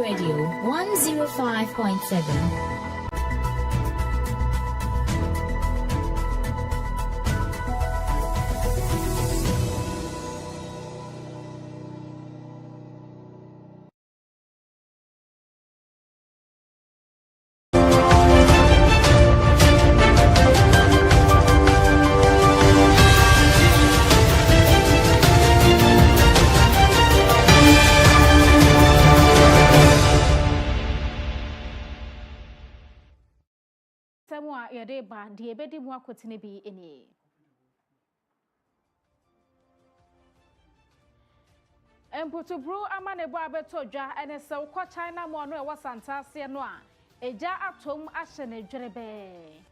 Radio 105.7. Yadeba, the ebedi mwa kotinibi ini. Emputubru amanebo abetoja ene se ukwa China mo no e wasanta se no a eja atom ahye ne dwerebe.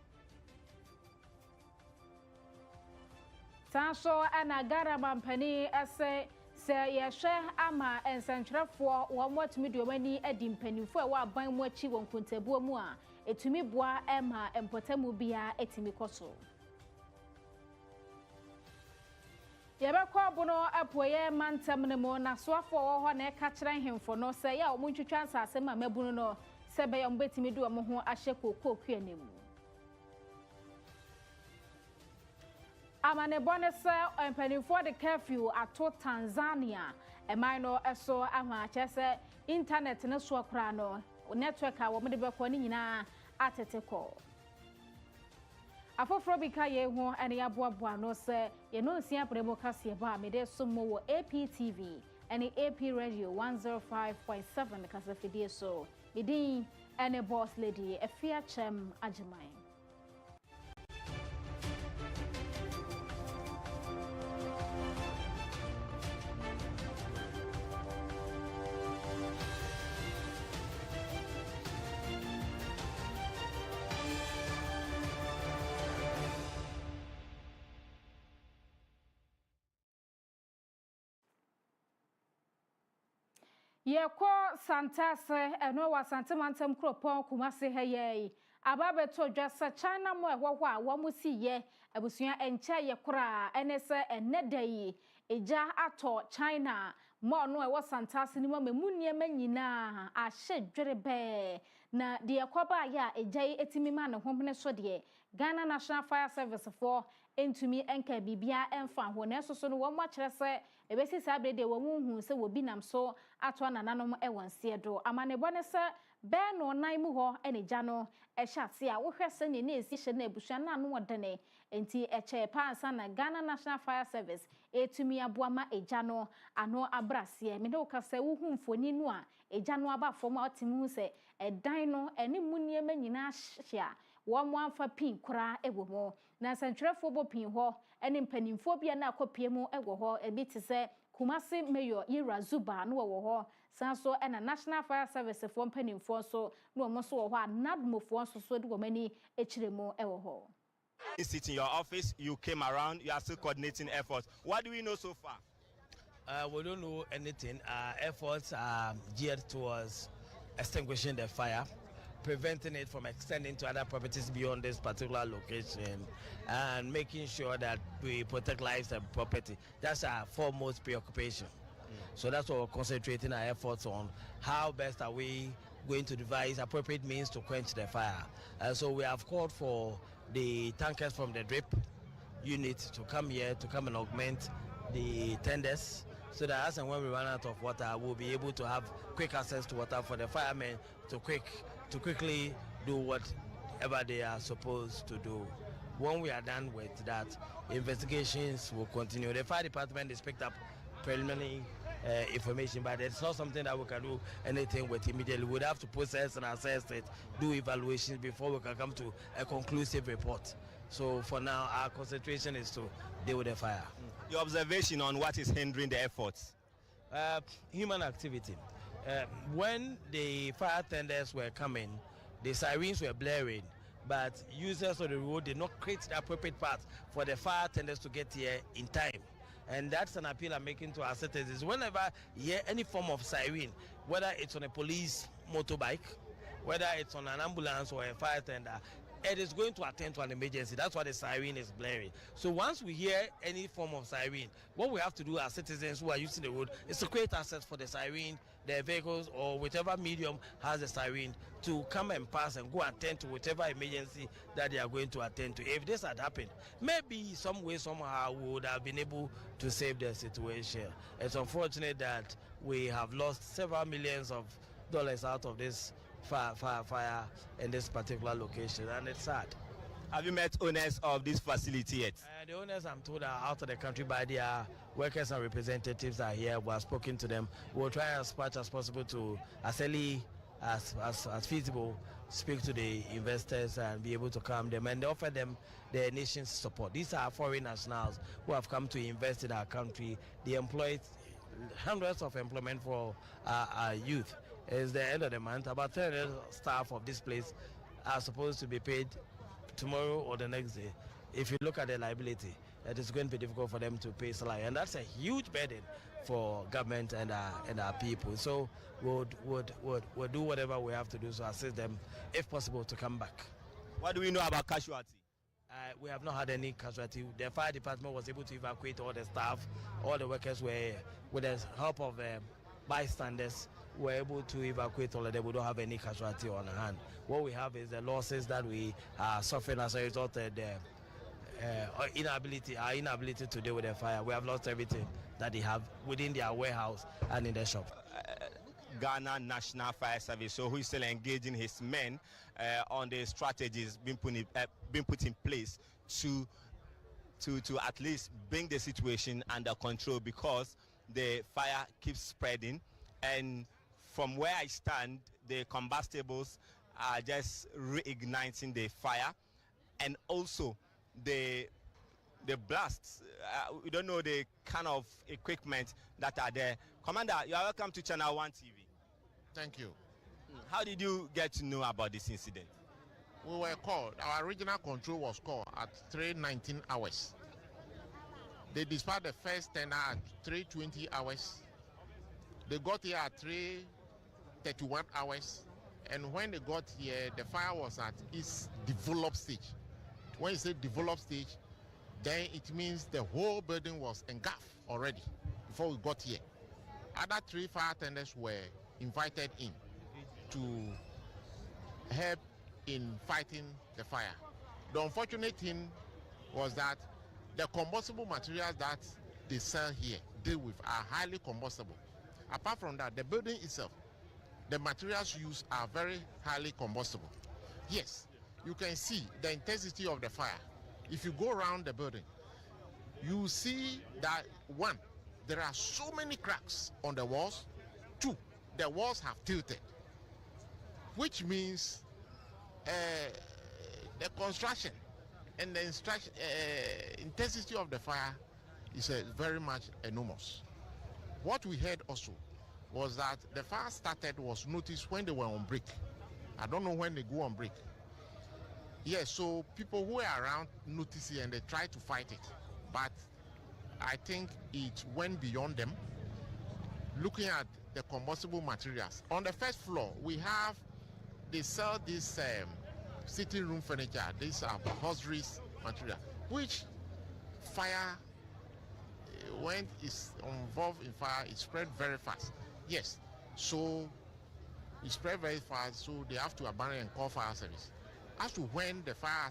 Sanso ana gara mampani ese se yehwe ama ensentwerefo wo motumi de omani adi mpanifo e wa ban mu achi won kontabuo mu a etumi boa ema empotamu bia etimi koso. Yebekwa bono apoye mantem ne mo na soafo wo ho na eka kire hemfo no se ya omuntwitwa nsase ma mabunu no se be ya mbetimi du omo ho ahye kokokua nemu. Amane bone se empanifo de curfew ato Tanzania eman no eso ahwa chese internet ne so kra no network a wo mede bekọ ni nyina ateteko afoforo bika ye ho ene yaboaboa no se ye no nsia premo kase ba mede somo wo APTV ene AP Radio 105.7 kase fidie so medin ene boss lady Afia Kyem Agyemang. Yeko santase eno wa santemantem kropon kumase heye ababeto dwasa China mo ehwo a wo musiye abusua encha yekora enese enedai eja ato China mo no ewo santase ni mo memunie manyina ahye dwerebe na de yakoba ya ejai etimi ma ne homne so de Ghana National Fire Service for entumi enka bibia emfa ho na soso no wo mo kire se ebesi sabre de wo hu se wo binam so ato nananom ewonse do amane bone se be no nan mu ho enegya no ehyase a wo hwese ne na esi hye na ebusua na no wodene enti eche pansa na Ghana National Fire Service etumi aboa ma egya no ano abrase me de wo kasa wo hu mfoni no a egya no aba fom a otim hu se edan no ene munie manyina hye wo mo amfa pin kura ewo mo na santwerefo bo pin ho ene mpanimfo bia na akopie mu ewo ho ebi te se Kumasi Mayor Ira Zuba no wo ho sanso ena National Fire Service for mpanimfo so no mo so wo ho anadmofo so de wo mani ekiremu ewo ho. You sit in your office, you came around, you are still coordinating efforts. What do we know so far? We don't know anything. Our efforts are geared towards extinguishing the fire, preventing it from extending to other properties beyond this particular location, and making sure that we protect lives and property. That's our foremost preoccupation. So that's what we're concentrating our efforts on. How best are we going to devise appropriate means to quench the fire? So we have called for the tankers from the drip unit to come here to come and augment the tenders, so that as and when we run out of water, we'll be able to have quick access to water for the firemen to quickly do whatever they are supposed to do. When we are done with that, investigations will continue. The fire department has picked up preliminary information, but it's not something that we can do anything with immediately. We'd have to process and assess it, do evaluations before we can come to a conclusive report. So for now, our concentration is to deal with the fire. Your observation on what is hindering the efforts? Human activity. When the fire tenders were coming, the sirens were blaring, but users of the road did not create the appropriate path for the fire tenders to get here in time. And that's an appeal I'm making to our citizens. Whenever you hear any form of siren, whether it's on a police motorbike, whether it's on an ambulance or a fire tender, it is going to attend to an emergency. That's why the siren is blaring. So once we hear any form of siren, what we have to do as citizens who are using the road is to create access for the siren their vehicles or whichever medium has a siren to come and pass and go attend to whichever emergency that they are going to attend to. If this had happened, maybe some way, somehow, we would have been able to save the situation. It's unfortunate that we have lost several millions of dollars out of this fire in this particular location, and it's sad. Have you met owners of this facility yet? The owners, I'm told, are out of the country, but their workers and representatives are here. We have spoken to them. We'll try as much as possible to, as early as feasible, speak to the investors and be able to calm them and offer them the nation's support. These are foreign nationals who have come to invest in our country. They employ hundreds of employment for our youth. It's the end of the month. About 300 staff of this place are supposed to be paid tomorrow or the next day. If you look at the liability, it is going to be difficult for them to pay salary, and that's a huge burden for government and our people. So we'll do whatever we have to do to assist them, if possible, to come back. What do we know about casualty? We have not had any casualty. The fire department was able to evacuate all the staff, all the workers were, with the help of bystanders, were able to evacuate all of them. We don't have any casualty on hand. What we have is the losses that we are suffering as a result of the our inability to deal with the fire. We have lost everything that they have within their warehouse and in their shop. Ghana National Fire Service, so who is still engaging his men on the strategies being put in place to at least bring the situation under control, because the fire keeps spreading, and from where I stand, the combustibles are just reigniting the fire, and also the blasts. We don't know the kind of equipment that are there. Commander, you are welcome to Channel 1 TV. Thank you. How did you get to know about this incident? We were called. Our regional control was called at 3:19 hours. They dispatched the first tender at 3:20 hours. They got here at 3:31 hours. And when they got here, the fire was at its developed stage. When you say developed stage, then it means the whole building was engulfed already before we got here. Other 3 fire tenders were invited in to help in fighting the fire. The unfortunate thing was that the combustible materials that they sell here, deal with, are highly combustible. Apart from that, the building itself, the materials used are very highly combustible. Yes, you can see the intensity of the fire. If you go around the building, you see that, 1, there are so many cracks on the walls. 2, the walls have tilted, which means the construction and the intensity of the fire is very much enormous. What we heard also was that the fire was noticed when they were on break. I don't know when they go on break. Yes, so people who were around noticed it and they tried to fight it. But I think it went beyond them. Looking at the combustible materials. On the first floor, they sell this sitting room furniture. These are hosieries material, which fire, when it's involved in fire, it spread very fast. Yes, so it spread very fast, so they have to abandon and call fire service. As to when the fire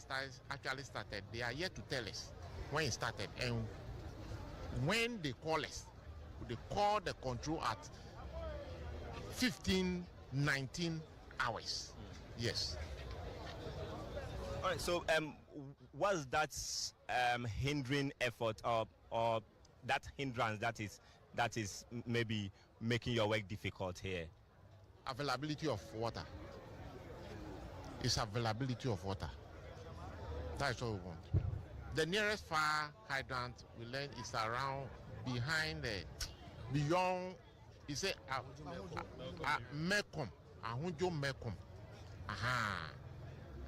actually started, they are yet to tell us when it started. And when they call us, they call the control at 15-19 hours. Yes. All right, so what's that hindering effort or that hindrance that is maybe making your work difficult here? Availability of water. It's availability of water. That's what we want. The nearest fire hydrant we learned is around beyond, you say, Mekom, Ahunjo Mekom.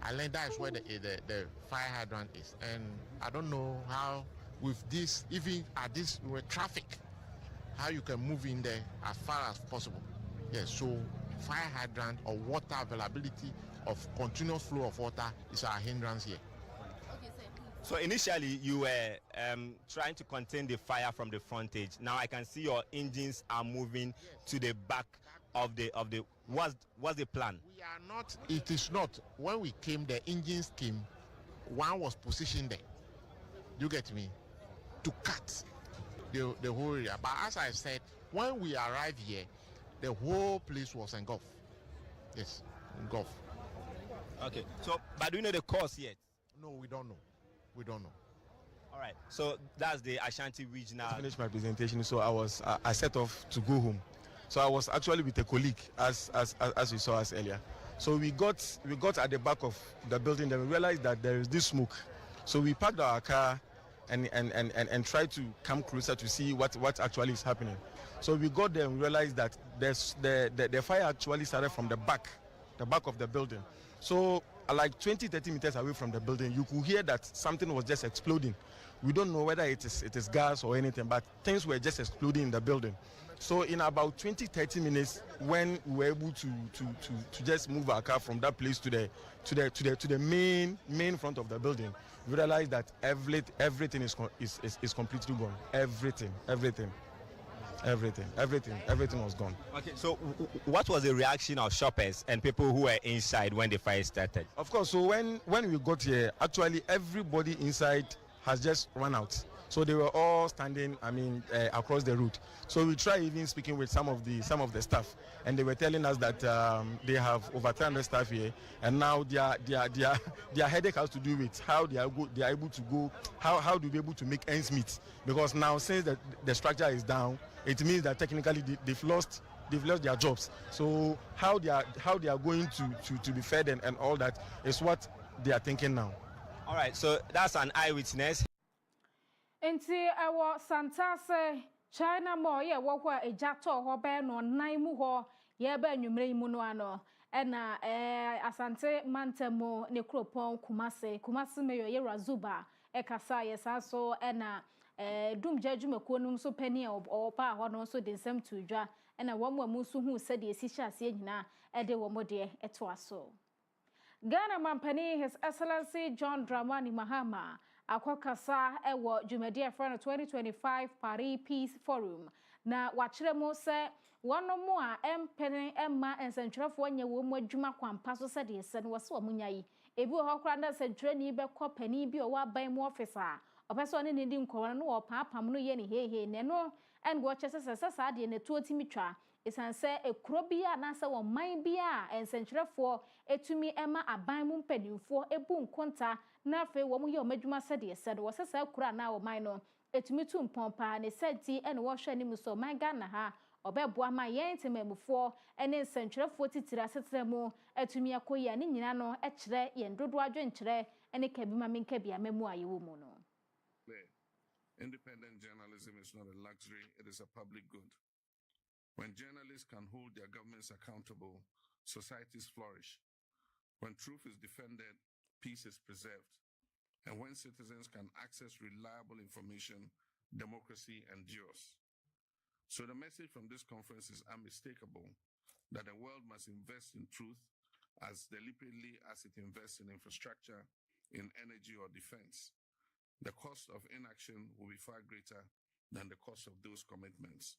I learned that is where the fire hydrant is. And I don't know how with this, even at this traffic, how you can move in there as far as possible. Yes, so fire hydrant or water availability of continuous flow of water is our hindrance here. Okay, sir. So initially you were trying to contain the fire from the frontage. Now I can see your engines are moving to the back what's the plan? We are not. It is not. When we came, the engines came. One was positioned there. You get me? To cut the whole area. But as I said, when we arrived here, the whole place was engulfed. Yes, engulfed. Okay. So, but do you know the cause yet? No, we don't know. We don't know. All right. So that's the Ashanti regional. I finished my presentation, so I set off to go home. So I was actually with a colleague, as you saw us earlier. So we got at the back of the building, then we realized that there is this smoke. So we parked our car and tried to come closer to see what actually is happening. So we got there and we realized that the fire actually started from the back of the building. So like 20-30 meters away from the building, you could hear that something was just exploding. We don't know whether it is gas or anything, but things were just exploding in the building. So in about 20-30 minutes, when we were able to just move our car from that place to the main front of the building, we realized that everything is completely gone. Everything was gone. Okay, so what was the reaction of shoppers and people who were inside when the fire started? Of course, so when we got here, actually everybody inside has just run out. So they were all standing, across the road. So we tried even speaking with some of the staff, and they were telling us that they have over 300 staff here, and now their headache has to do with how they are able to go, how do they able to make ends meet? Because now since the structure is down, it means that technically they've lost their jobs. So how they are going to be fed and all that is what they are thinking now. All right, so that's an eyewitness. Enti ewo santase China mo ye wo kwa ejato ho be no nan mu ho ye ba nwumre mu no ano ena asante mantemo ne kropon kumase meyo ye razuba ekasa ye saso ena dum jadwumako num so pani o pa ho no so de nsam tudwa ena wo mu so hu se de esi hyase nyina de wo mode eto aso Ghana Mampani His Excellency John Dramani Mahama akwakasa ewo Jumadi Afra 2025 Paris Peace Forum na wachiremu se wono mu a empene emma ensentwerefo nya wo mu adwuma kwampa so se de se no wose omunyayi ebi ho kra na sentwereni be kopani bi o wa ban mu officer opeso ne ndi nkowo no wo paapam no ye ne hehe ne no en go chese se sa de ne tuotimi twa isanse ekuro bia na se wo man bia ensentwerefo etumi ema aban mu mpanimfo ebu nkonta na fe wo mu ye omadwuma se de se do wo sesa kura na wo man no etumi tu mpompa ne senti ene wo hwe ni muso man Ghana ha obeboa ma yen temamufo ene nsentwerefo titira setremu etumi akoyi ani nyina no ekire yen dodo adwenkire ene kabima menkabia mamu ayewo mu no. Independent journalism is not a luxury, it is a public good. When journalists can hold their governments accountable, societies flourish. When truth is defended, peace is preserved. And when citizens can access reliable information, democracy endures. So the message from this conference is unmistakable, that the world must invest in truth as deliberately as it invests in infrastructure, in energy or defense. The cost of inaction will be far greater than the cost of those commitments.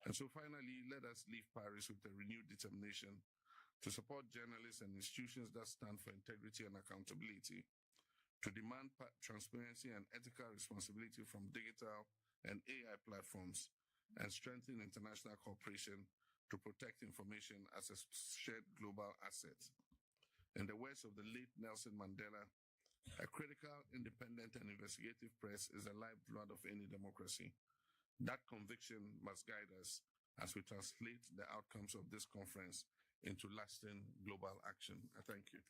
And so finally, let us leave Paris with a renewed determination to support journalists and institutions that stand for integrity and accountability, to demand transparency and ethical responsibility from digital and AI platforms, and strengthen international cooperation to protect information as a shared global asset. In the words of the late Nelson Mandela, a critical, independent, and investigative press is the lifeblood of any democracy. That conviction must guide us as we translate the outcomes of this conference into lasting global action. I thank you.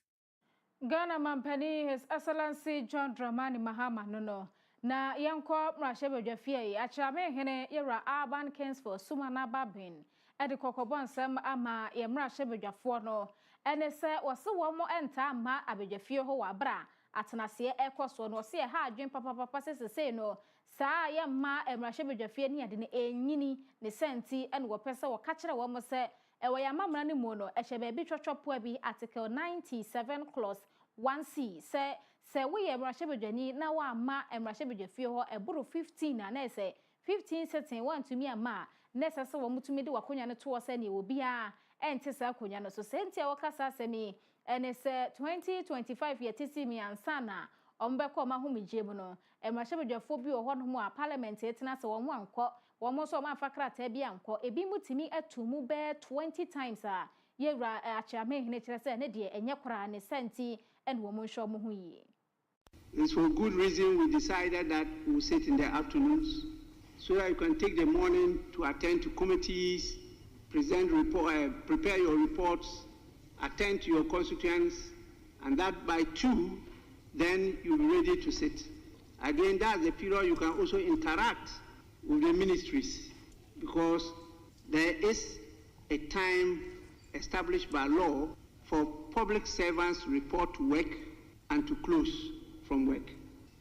Ghana Mampani His Excellency John Dramani Mahama no na yanko mrashebe dwafie achirame hene yera urban Kingsford Sumana Babin edi kokobonsem ama ye mrashebe dwafo no ene se wose wo mo enta ma abedwafie ho wabra atenase ekoso no se ha adwen papa sesese no saa ye ma mrashebe dwafie ni ade ne enyini ne senti ene wo pese wo ka kire wo mo se ewo ya mamra ne mu no ehye bi twotwopo bi article 97 clause 1C se we ye mrashebedwani na wa ma mrashebedwafie ho eburu 15 na na se 15 setting want to me ama nesa se wo mutumi de wakonya ne to se ne obi a ente sa akonya no so senti a wakasa asemi ene se 2025 yetisi mi ansana ombeko ma humije mu no emrahebedwafo bi wo no mu a parliament etina se wo mu anko wo mo so ma fakrata bi anko ebi mutimi atumu be 20 times a yewra Agyemang ne kire se ne de enye kora ne senti en wo mo nhwo mo hu yi. It's for good reason we decided that we'll sit in the afternoons so that you can take the morning to attend to committees, prepare your reports, attend to your constituents, and that by 2, then you'll be ready to sit. Again, that's the period you can also interact with the ministries, because there is a time established by law for public servants to report to work and to close from work.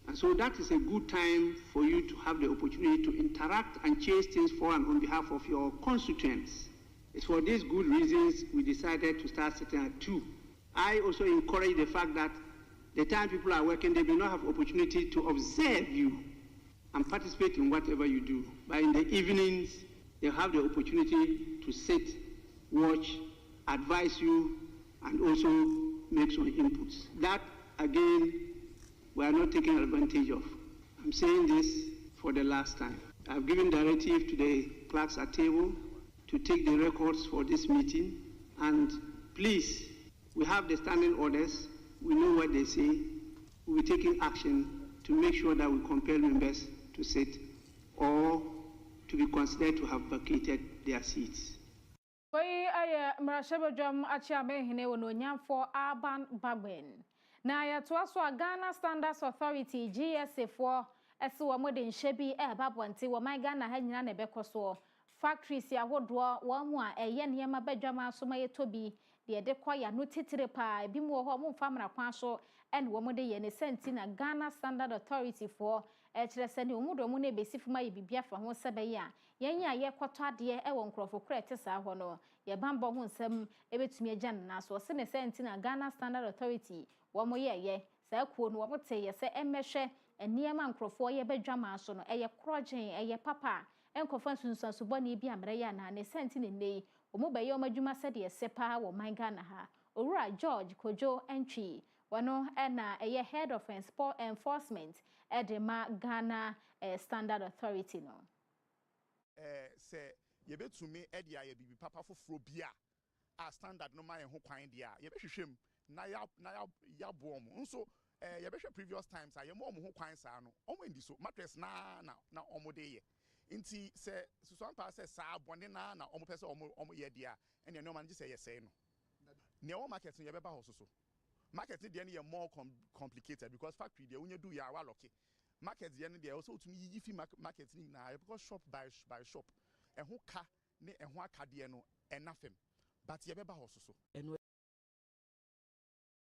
And so that is a good time for you to have the opportunity to interact and change things for and on behalf of your constituents. It's for these good reasons we decided to start sitting at 2. I also encourage the fact that the time people are working, they may not have opportunity to observe you and participate in whatever you do. But in the evenings, they have the opportunity to sit, watch, advise you, and also make some inputs. That, again, we are not taking advantage of. I'm saying this for the last time. I've given directive to the clerks at table to take the records for this meeting, and please, we have the standing orders, we know what they say, we'll be taking action to make sure that we compel members to sit or to be considered to have vacated their seats. Agyemang wono nyamfo Aban Bagben na ya to aso Ghana Standards Authority GSA for ese wo modern shebi babonte wo man Ghana ha nyina na bekoso factories ya hodo wo mu a eye niam badwama so ma yetobi de de kwaya no titire pa bi mu ho mo famra kwan so en wo mode ye ne senti na Ghana Standard Authority for kire se ne omudo mu na besifuma ye bibia fa ho sebe ya yenya ye kwoto ade wo nkrofo kura tesa ho no ye bambo ho nsem ebetumi agyan na so se ne senti na Ghana Standard Authority wo mo ye sa kuo no wo mote ye se emehwe eniema nkrofo ye badwama so no eye krogen eye papa enkofa sunsunsu boni bi amre ya na ne senti ne nei omo baye o madwuma se de sepa wo man Ghana ha owura George Kojo entry wano na eye head of enforcement edema Ghana Standard Authority no se ye betumi ede aye bibi papa foforo bia a standard no ma ye ho kwan dia ye behwehwem na ya boom nso ye behwe previous times aye mo ho kwan sa no omo ndi so mattress na omo de ye nti se susuan pa se sa bone na omo pese omo ye dia ene no man se ye say no ne o market ye beba ho so market dey na more complicated because factory dey onye do ya wa lock market dey na dey also tumi yi fi market ni na because shop by shop eho ka ne eho akade no enafem but ye beba ho so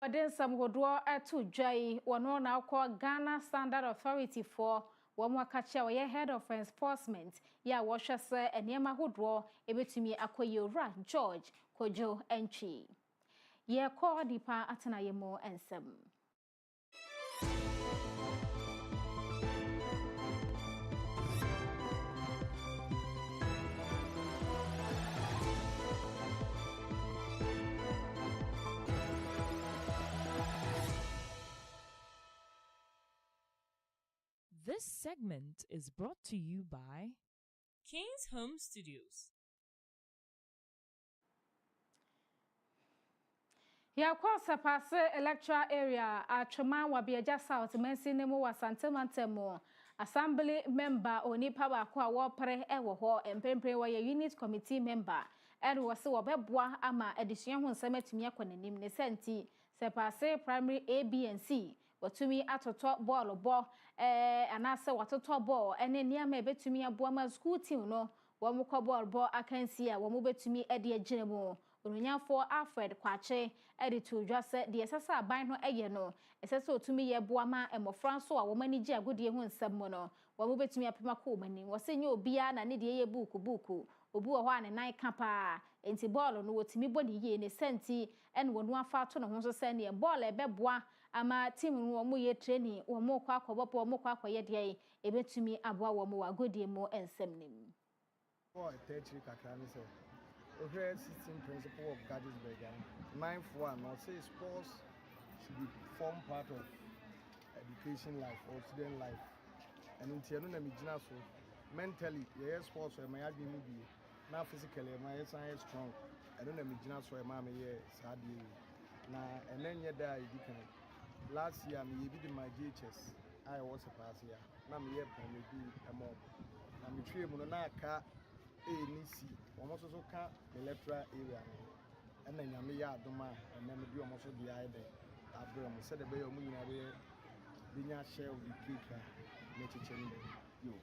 Odin sam hodo etu dwai wono na akọ Ghana Standard Authority for womo akacha we head of enforcement ya wo hwese eniema hodo ebetumi akoye owura George Kojo entry ye ko dipa atena ye mo ensem. This segment is brought to you by King's Home Studios. Ya kwa sapase electoral area Agyemang Wabiaja South Mensinemo Wasantemantem assembly member onipa ba kwa wopre ewo ho empempre wa unit committee member ero wose wobeboa ama adesua ho nsamatumi akonanim ne senti sepase primary A B and C watumi atoto ball bo anase watoto ball ene niam ebetumi aboa ma school team no wo mukọ ball bo akansi a wo mubetumi ede agyinemu Onunyafo Alfred Kwache editu dwase de esesa aban no eye no esesa otumi ye boama emofra nso a wo mani gi agodie ho nsam mo no wo mobetumi apema ko mani wo se nye obia na ne de ye buku obi wo ho ane nan kapa enti ball no wotumi boni ye ne senti en wonu afa to no ho so se ne ball ebeboa ama team no wo mo ye training wo mo kwa akobopo wo mo kwa akoye de ebetumi aboa wo mo agodie mo ensam nim. For a tertiary Kakrani say, over system principle of Gettysburg, mindful and not say sports should be form part of education life or student life. And in Tianuna Mijina, so mentally, yes, sports where my admin be now physically, my science strong. I don't know Mijina, so my sad now, and then you're there, you can. Last year, I did my GHS. I was a pass here. Now, maybe a mob. I'm a tree, Monaka, NEC, almost also can't the electoral area. And then I'm a yard, and then we almost the idea. Abraham said the bay of Moon, the share of the cake, you.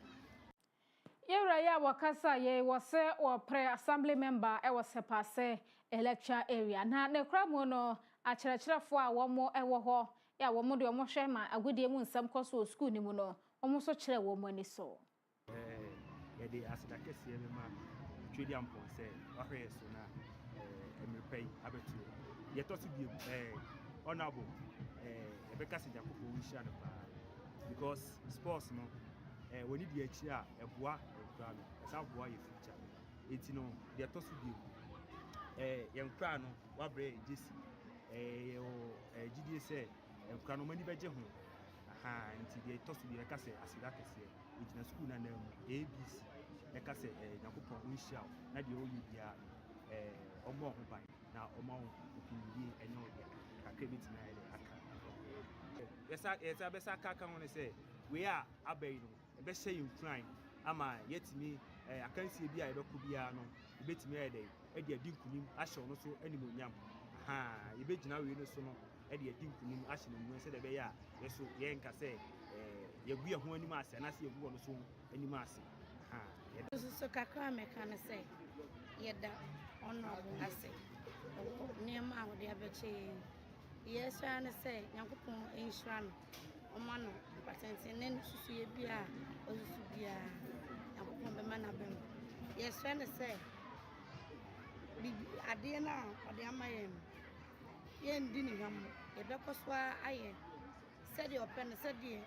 Yewraya wakasa ye wase or pre-assembly member was a passe electoral area. Na ne kramono a church for one more ewo ya wo mode omo hwe ma agudie mu nsam koso school ni mu no omo so kire wo mani so ye dey asida kese me ma twedi ampon se ahwe so na emrepai abetu ye to si bi honorable ebeka se jakopo wi sha no pa because sports no when you dey a eboa ekra no esa boa ye future enti no ye to si bi ye nkra no wa bre jesi GDA say nkra no mani beje ho aha nti dey to si bi eka se asida kese ejina school na na ABC eka se yakopon unhia na dey oyi bia omo ho ban na omo okunyi enyo de akabit na ele aka yesa besa kaka ho ne se we are abai no ebe hye Ukraine ama yetimi akansie bia ebeku bia no ebetimi ede adi nkunim ahye no so animonyam aha yebegina we no so no adi nkunim ahye no mu se de be ya yeso ye nka se yegu ye ho anim ase na se yegu no so anim ase aha so kakra me kan se yeda honorable ase nema a wode abeche yesa na se yankopon enhira no omano patente ne susu ye bia osusu bia yankopon be mana bem yesa na se bibi ade na ode amaye ye ndi ni ham ye bekoso aye said your pen said ye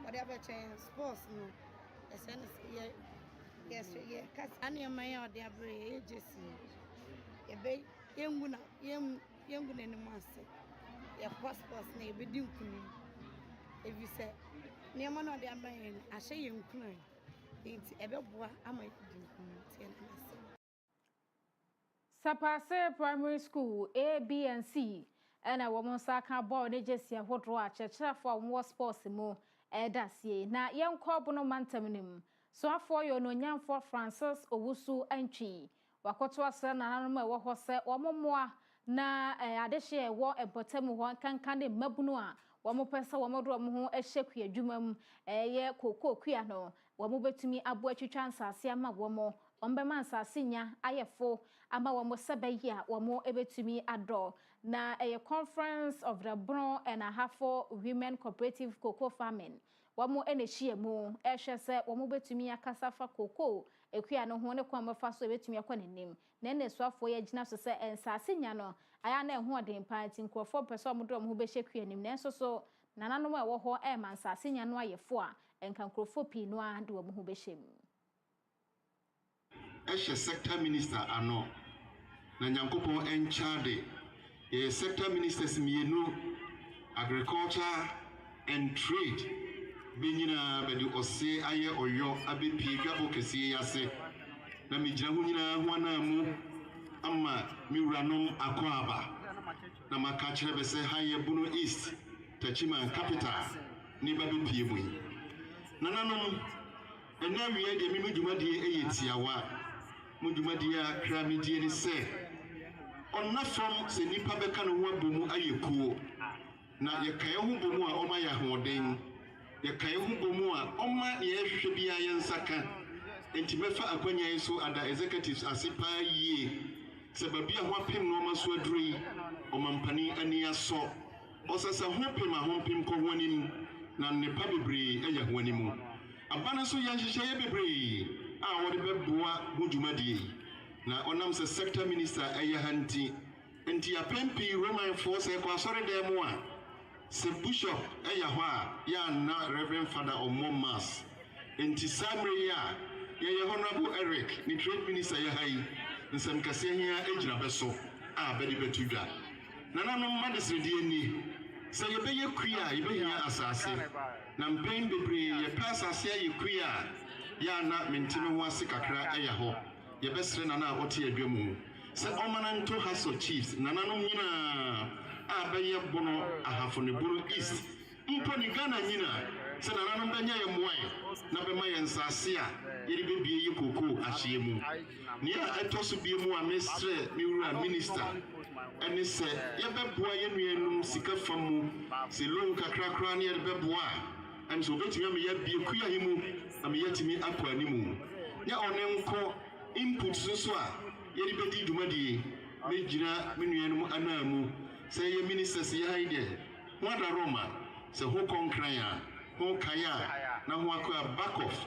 whatever change sports no yesa na ye yes ye kas ani amaye ode abre jesi ye be yenguna ni mase ye passports na ye be dinkuni evi se niam na ode amaye ahye ye nkuna enti ebeboa amaye dinkuni tie na mase Sapase Primary School A, B and C and a woman saka ball ne jesi ahodro a chechirafo a sports mu edasie na yenko no mantamnim so afọ yo no nyamfo Francis Owusu antwi wakoto ase na nanom ewo ho se omomoa na adehye ewo ebotamu ho kankan ne mabunu a womo pesa womo do ho ehyekua adwumam ye kokokua no womo betumi abo atwitwa nsase ama womo ombema nsase nya ayefo ama womo sebayi a womo ebetumi ado na conference of the Brown and Ahafo Women Cooperative Cocoa Farming womo enehie mu ehwe se womo betumi akasafa cocoa ekua no ho ne kwama fa so betumi akwanenim na enesuafo ye gina so se ensase nya no aya na eho odin party nkrofo pese omo do mo behye kua nim na enso so nananom a wo ho e mansase nya no ayefo a enka nkrofo pi no a de wo ho behye mu ehye sector minister ano na nyankopon enchade ye sector ministers mienu agriculture and trade benyina bedi ose aye oyo abepi dwabo kese yase na mejira ho nyina ho anamu amma miwuranom akwaba na maka kire be se haye bunu east Agyemang capital ni babepi emu nananom enawiye de mi dwumadie eyetiawa mu dwumadie akra medie ni se onna from se nipa beka no ho abomu ayekuo na yekaye ho bomu a oma ya hoden yekaye ho bomu a oma ye hwehwe bia ye nsaka enti mefa akwanya yeso ada executives asipa yie se babia ho apem no maso aduri omampani ani aso osasa ho pem a ho pem ko ho anim na nipa bebre eya ho animu abana so ya nhyehyɛ ye bebre a wode beboa ho dwumadie na onam se sector minister eya hanti enti apempi Roman force e kwa sori dem a se bishop eya ho a ya na reverend father ommo mass enti samre ya ye honorable Eric ni trade minister ye hai nsem kase hia ejina beso a bedi betudwa nananom madesre die ni se ye beye kuya ye behia asase na mpem bebre ye pasa ase ye kuya ya na mentime ho ase kakra eya ho ye besre nana ote adwamu se omananto haso chiefs nananom nyina a beye bono ahafo ne bono east mpo ni Ghana nyina se nananom benya ye moe na be ma ye nsase a ye bebie ye koko ahye mu ne a etoso bie mu a mestre me wura minister ene se ye beboa ye nuanum sika famu se loan kakrakra ne ye beboa am so betimi am ye bie kuya himu am ye timi akwa animu ya one nko input so a ye bedi dwumadie me gira me nuanum anamu se ye ministers ye haide wada Roma se ho konkran a ho kaya na ho akwa back off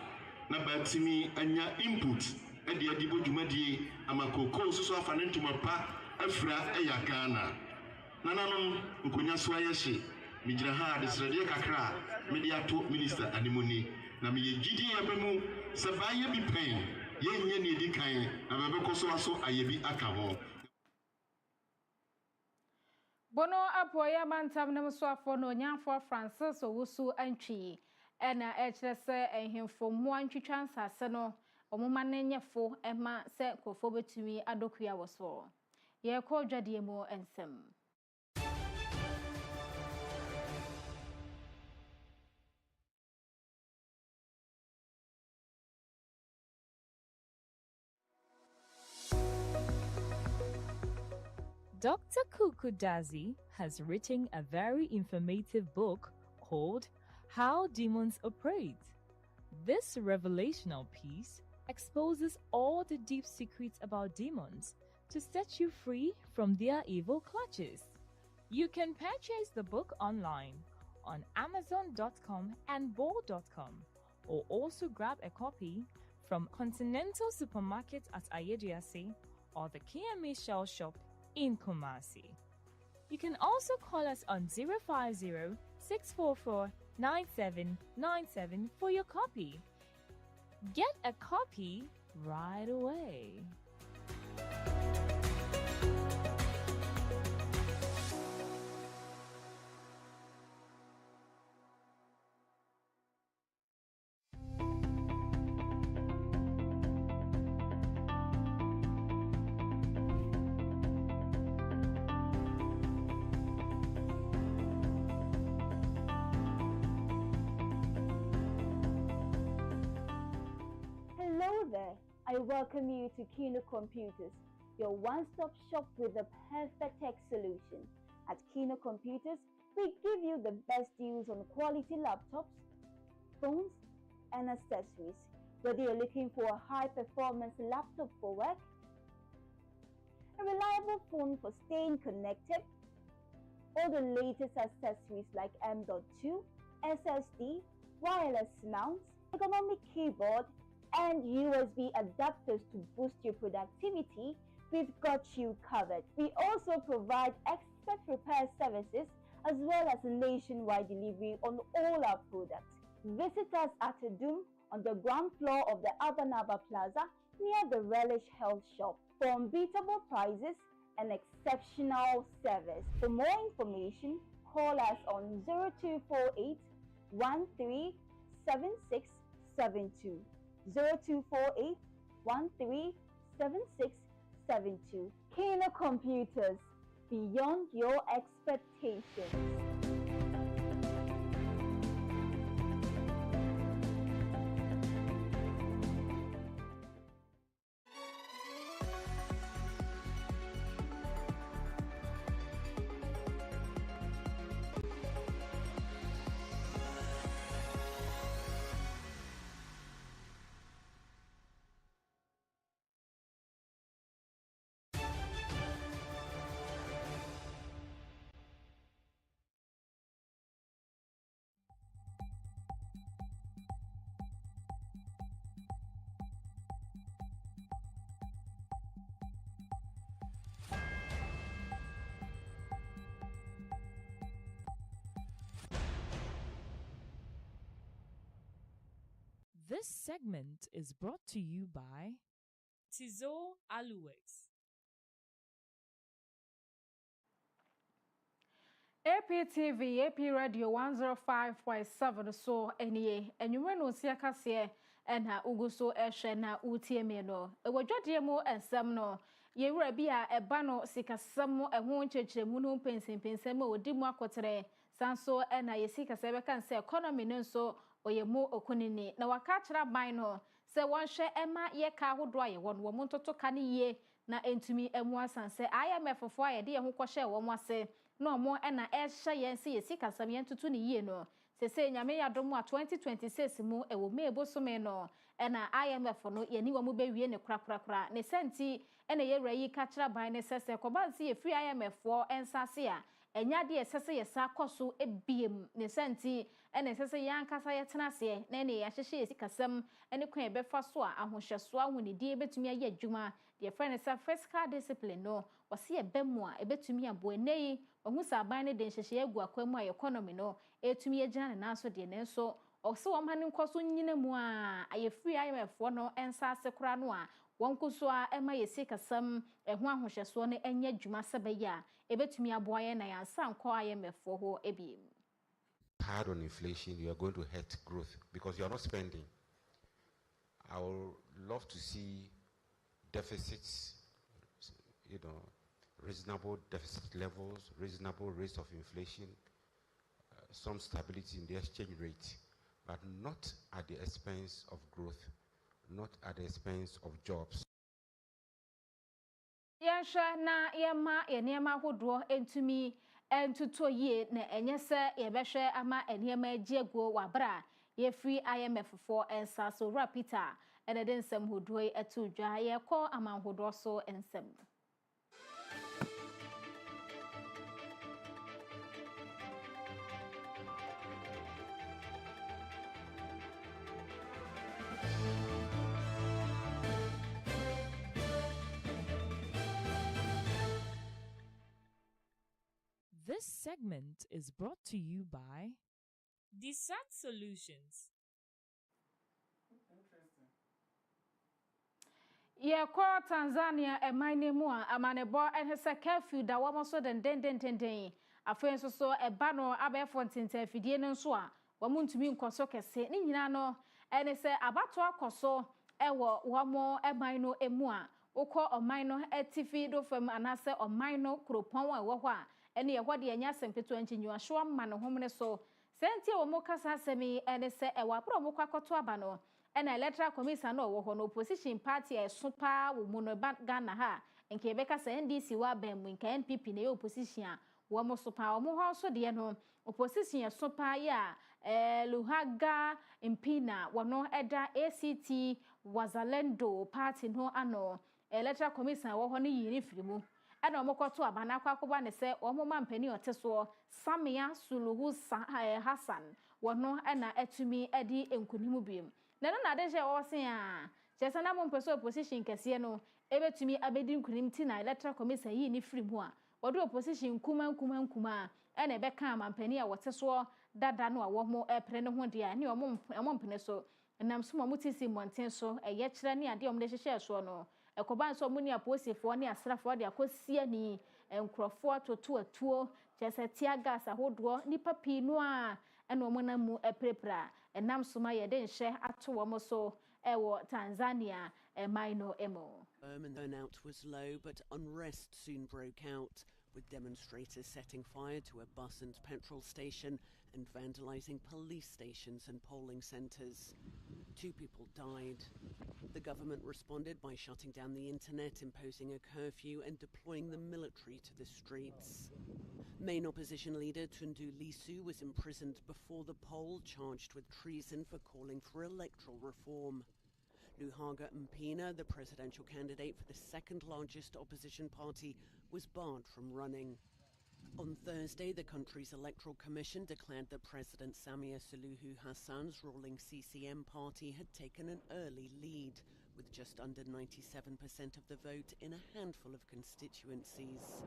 na batimi anya input e de adibo dwumadie amakoko so afa ne ntoma pa afra eya Ghana nananom nkonya so ayehye migira ha de srede kakra me de ato minister animuni na me yegidi abemu se baye bi pen ye nye ne di kan na bebeko so aso ayebi aka ho Bono apoya mantam nem so afo no nyanfo Francis owusu antwi ena echrese ehemfo mu antwitwa nsase no omuma nenyefo ema se kofo betumi adokua woso ye ko dwade mu ensem. Dr. Kuku Dazi has written a very informative book called How Demons Operate. This revelational piece exposes all the deep secrets about demons to set you free from their evil clutches. You can purchase the book online on Amazon.com and Bol.com, or also grab a copy from Continental Supermarket at Ayediase or the Kyem Shell Shop in Kumasi. You can also call us on 050-644-9797 for your copy. Get a copy right away. I welcome you to Kino Computers, your one-stop shop with the perfect tech solution. At Kino Computers, we give you the best deals on quality laptops, phones, and accessories. Whether you're looking for a high-performance laptop for work, a reliable phone for staying connected, or the latest accessories like M.2, SSD, wireless mounts, ergonomic keyboard, and USB adapters to boost your productivity, we've got you covered. We also provide expert repair services as well as nationwide delivery on all our products. Visit us at Adum on the ground floor of the Abanaba Plaza near the Relish Health Shop for unbeatable prices and exceptional service. For more information, call us on 0248 137672. 0248 137672. Kino Computers, beyond your expectations. This segment is brought to you by Tizo Aluwex. APTV, AP Radio 105.7 so enie enyume no sia kase na uguso ehwe na utieme no ewodwade mu ensem no yewura bia eba no sikasem eho nchechemu no pensempensem odimu akotere sanso na yesikase beka nse economy no nso oyemu okunini na waka kira ban no se wonhwe ema ye ka hodo aye won wo montoto ka ne ye na entumi emu asanse IMF fofo ayede ye ho kwhye wo mo ase no mo na ehye yense yesikasem yentutu ne yie no sese nyame yadom a 2026 mu ewo mebosome no na IMF no yeni wo mu bewie ne krakrakra ne senti na yewura yi ka kira ban ne sese kobansi ye free IMF fo ensase a enyade esese yesa koso ebiem ne senti na esese yankasa yetenase na ne yahyehe yesikasem ne kwan ebefa so a ahohyeso ahunidi ebetumi aye adwuma de friend say fiscal discipline no wase ebemu a ebetumi abo enei ohu saban ne de nhyehe agu akwamu a economy no etumi agina ne naso de ne nso ose wo mane nkoso nyina mu a aye free IMF fo no ensase kora no a wonkuso a ema yesikasem eho ahohyeso ne enya adwuma sebaya ebetumi aboaye na yansa nko IMF fo ho ebiem. Hard on inflation, you are going to hurt growth because you are not spending. I would love to see deficits, reasonable deficit levels, reasonable rates of inflation, some stability in the exchange rate, but not at the expense of growth, not at the expense of jobs. Yansha na yema enema hodo entumi entuto ye na enyese yebehwe ama enema agiego wabra ye free IMF for ensa so rapita ene den nsem hodo etudwa ye ko amanhodo so ensem. This segment is brought to you by Desat Solutions. Ye ko Tanzania emane mu a amanebo ehese curfew da wo so den afen so eba no abefo ntenta afidie no so a wo ntumi nkoso kese ni nyina no ene se abato akoso ewo wo mo eman no emu a ukọ oman no etifi do fam anase oman no kropon a wo ho a ene ye hode enya sempeto antinyu ahwo amma no homne so senti wo mo kasa asemi ene se ewa pro mo kwakoto aba no ena electoral commission no wo ho no opposition party esopa wo mo no Ghana ha nke be kasa NDC wa bem nke NPP na opposition a wo mo sopa wo mo ho so de no opposition esopa ya Luhaga Mpina wono eda ACT Wazalendo party no ano electoral commission wo ho no yiri firimu ena omokoto abana akwakoba ne se omoma mpani oteso Samia Suluhu Hassan wono ena etumi edi enkunimu biem na deje wo se a chese na mo mpeso opposition kese no ebetumi abedi nkunim ti na electoral commission yi ni firimu a wodo opposition kuma ena ebeka amampani a woteso dada no a wo mo epre ne ho de a ne omo mpene so nam so mo tisi monten so eye kire ne ade omde hyehye so no ekoban so mo ni aposifo ne asrafo de akosia ni enkrofo atoto atuo chese tia gas ahodo nipa pi no a ena omo na mu eprepra enam soma ye de nhye ato wo mo so ewo Tanzania minor emo. And turnout was low, but unrest soon broke out, with demonstrators setting fire to a bus and petrol station and vandalizing police stations and polling centres. 2 people died. The government responded by shutting down the internet, imposing a curfew and deploying the military to the streets. Main opposition leader Tundu Lissu was imprisoned before the poll, charged with treason for calling for electoral reform. Luhaga Mpina, the presidential candidate for the second largest opposition party, was barred from running. On Thursday, the country's electoral commission declared that President Samia Suluhu Hassan's ruling CCM party had taken an early lead, with just under 97% of the vote in a handful of constituencies.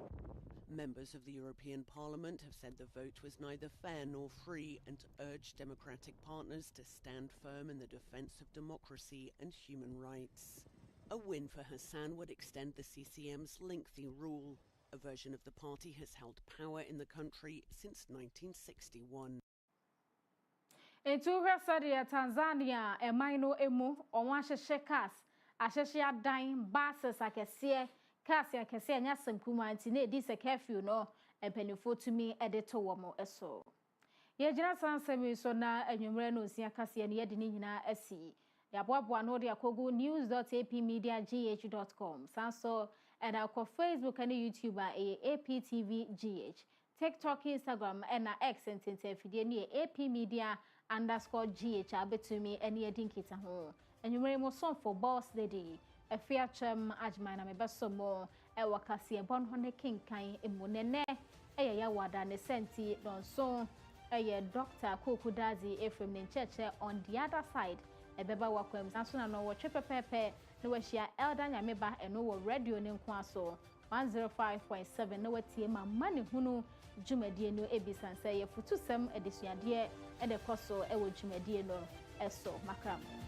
Members of the European Parliament have said the vote was neither fair nor free and urged democratic partners to stand firm in the defence of democracy and human rights. A win for Hassan would extend the CCM's lengthy rule. A version of the party has held power in the country since 1961. Into Sadia Tanzania, a minor emu, or one shekas, a sheshia dying, basses like a seer, Cassia Cassia, and Yassam Kuma, and Tine, this a curfew, no, and pennyful to me, editor womo, a so. Yajana Sansemi so na, and you reno, Sia Cassia, and Yadinina, a sea. Yabwa no dia kogu news.apmediagh.com. Sanso and our Facebook and YouTube APTVGH. TikTok, Instagram, and X and Tintin APmedia_GH. Abetumi and Yadinkita home. And you may more song for Boss Lady. Afia Agyemang na mebaso mo e wakasi e bon hone kinkan emunene e ya wada ne senti donso e Dr. Kokudazi from Nincheche on the other side. Ebeba wakwem sanso na no wo twepepepe na wahia elder nyameba eno wo radio ne nkwaso 105.7 na watie ma mane hunu dwumadie no ebisanse ye futusem edisuade e de koso e wo dwumadie no eso makram.